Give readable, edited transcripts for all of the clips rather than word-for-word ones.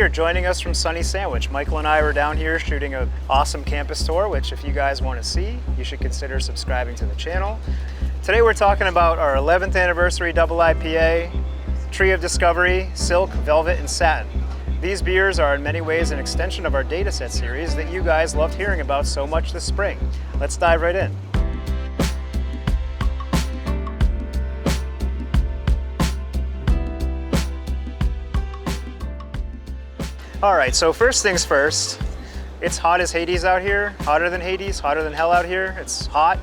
You're joining us from sunny Sandwich. Michael and I were down here shooting an awesome campus tour, which if you guys want to see, you should consider subscribing to the channel. Today we're talking about our 11th Anniversary Double IPA, Tree of Discovery, Silk, Velvet, and Satin. These beers are in many ways an extension of our dataset series that you guys loved hearing about so much this spring. Let's dive right in. All right, so first things first, it's hot as Hades out here, hotter than Hades, hotter than hell out here. It's hot,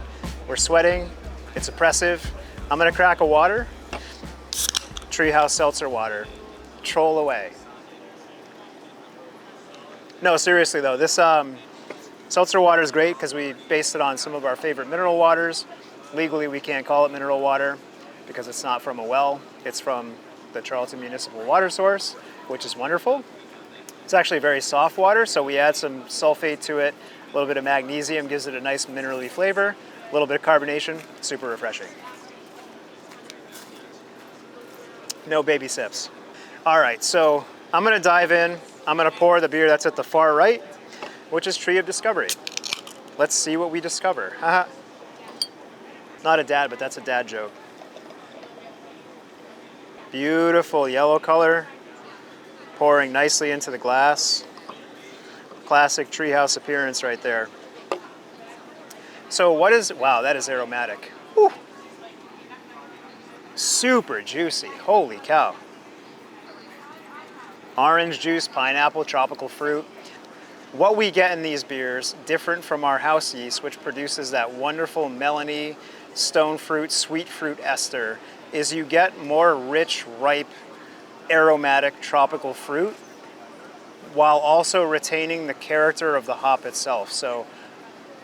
we're sweating, it's oppressive. I'm gonna crack a water, Treehouse Seltzer water, troll away. No, seriously though, this seltzer water is great because we based it on some of our favorite mineral waters. Legally, we can't call it mineral water because it's not from a well. It's from the Charlton Municipal Water Source, which is wonderful. It's actually very soft water, so we add some sulfate to it. A little bit of magnesium gives it a nice minerally flavor. A little bit of carbonation, super refreshing. No baby sips. All right, so I'm gonna dive in. I'm gonna pour the beer that's at the far right, which is Tree of Discovery. Let's see what we discover. Haha. Not a dad, but that's a dad joke. Beautiful yellow color. Pouring nicely into the glass. Classic treehouse appearance right there. So what is, wow, that is aromatic. Whew. Super juicy, holy cow. Orange juice, pineapple, tropical fruit. What we get in these beers, different from our house yeast, which produces that wonderful melony, stone fruit, sweet fruit ester, is you get more rich, ripe, aromatic tropical fruit while also retaining the character of the hop itself. So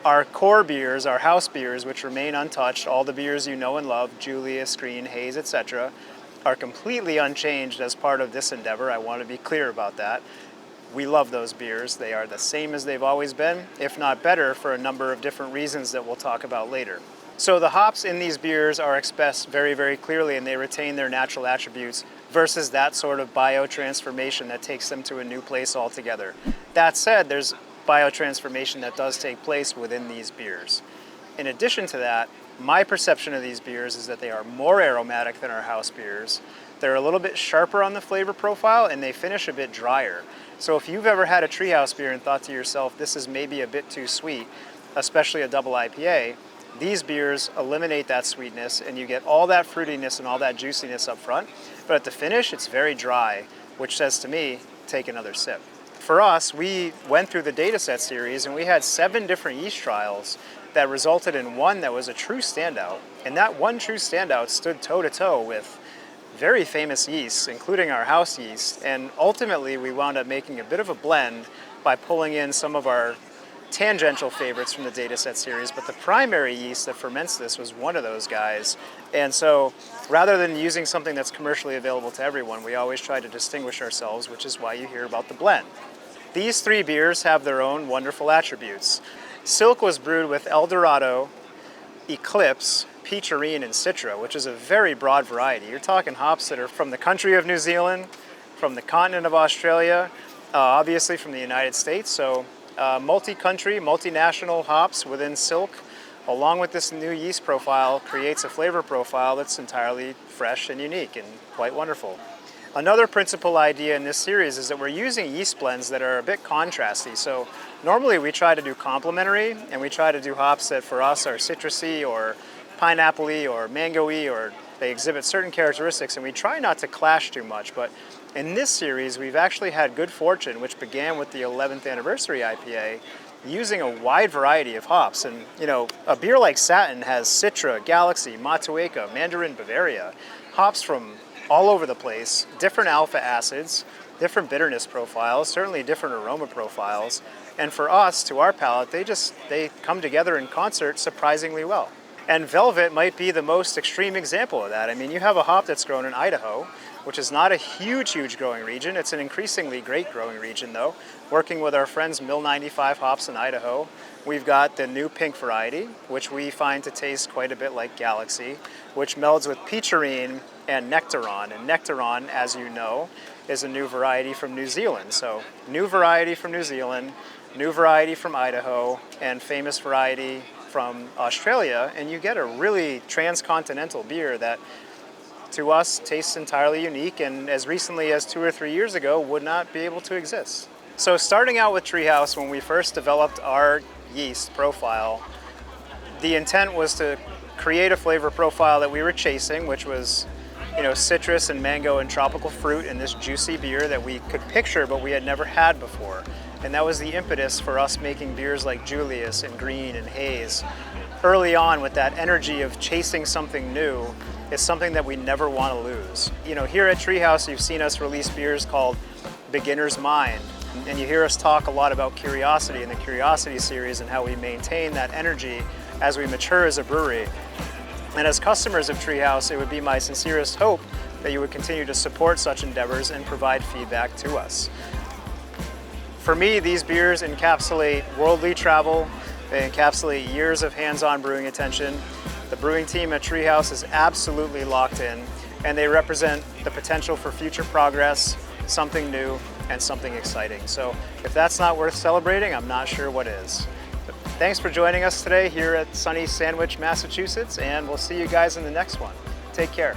our core beers, our house beers, which remain untouched, all the beers you know and love, Julius, Green, Haze, etc., are completely unchanged as part of this endeavor. I want to be clear about that. We love those beers. They are the same as they've always been, if not better, for a number of different reasons that we'll talk about later. So the hops in these beers are expressed very, very clearly, and they retain their natural attributes versus that sort of biotransformation that takes them to a new place altogether. That said, there's biotransformation that does take place within these beers. In addition to that, my perception of these beers is that they are more aromatic than our house beers. They're a little bit sharper on the flavor profile, and they finish a bit drier. So if you've ever had a treehouse beer and thought to yourself, this is maybe a bit too sweet, especially a double IPA, these beers eliminate that sweetness and you get all that fruitiness and all that juiciness up front. But at the finish, it's very dry, which says to me, take another sip. For us, we went through the dataset series and we had 7 different yeast trials that resulted in one that was a true standout. And that one true standout stood toe-to-toe with very famous yeasts, including our house yeast. And ultimately, we wound up making a bit of a blend by pulling in some of our tangential favorites from the dataset series, but the primary yeast that ferments this was one of those guys. And so rather than using something that's commercially available to everyone, we always try to distinguish ourselves, which is why you hear about the blend. These 3 beers have their own wonderful attributes. Silk was brewed with Eldorado, Eclipse, Peacherine, and Citra, which is a very broad variety. You're talking hops that are from the country of New Zealand, from the continent of Australia, obviously from the United States. So multi-country, multinational hops within Silk, along with this new yeast profile, creates a flavor profile that's entirely fresh and unique and quite wonderful. Another principal idea in this series is that we're using yeast blends that are a bit contrasty. So normally we try to do complementary, and we try to do hops that for us are citrusy or pineapple-y or mango-y, or they exhibit certain characteristics, and we try not to clash too much. But in this series, we've actually had good fortune, which began with the 11th Anniversary IPA, using a wide variety of hops. And, you know, a beer like Satin has Citra, Galaxy, Matueka, Mandarin, Bavaria, hops from all over the place, different alpha acids, different bitterness profiles, certainly different aroma profiles. And for us, to our palate, they come together in concert surprisingly well. And Velvet might be the most extreme example of that. I mean, you have a hop that's grown in Idaho, which is not a huge growing region. It's an increasingly great growing region though. Working with our friends Mill 95 Hops in Idaho, we've got the new pink variety, which we find to taste quite a bit like Galaxy, which melds with Peacherine and Nectaron. And Nectaron, as you know, is a new variety from New Zealand. So new variety from New Zealand, new variety from Idaho, and famous variety from Australia, and you get a really transcontinental beer that to us tastes entirely unique, and as recently as 2 or 3 years ago would not be able to exist. So starting out with Treehouse, when we first developed our yeast profile, the intent was to create a flavor profile that we were chasing, which was, citrus and mango and tropical fruit in this juicy beer that we could picture but we had never had before. And that was the impetus for us making beers like Julius and Green and Haze. Early on, with that energy of chasing something new, is something that we never want to lose. Here at Treehouse, you've seen us release beers called Beginner's Mind, and you hear us talk a lot about curiosity in the Curiosity series and how we maintain that energy as we mature as a brewery. And as customers of Treehouse, it would be my sincerest hope that you would continue to support such endeavors and provide feedback to us. For me, these beers encapsulate worldly travel, they encapsulate years of hands-on brewing attention. The brewing team at Treehouse is absolutely locked in, and they represent the potential for future progress, something new, and something exciting. So if that's not worth celebrating, I'm not sure what is. But thanks for joining us today here at sunny Sandwich, Massachusetts, and we'll see you guys in the next one. Take care.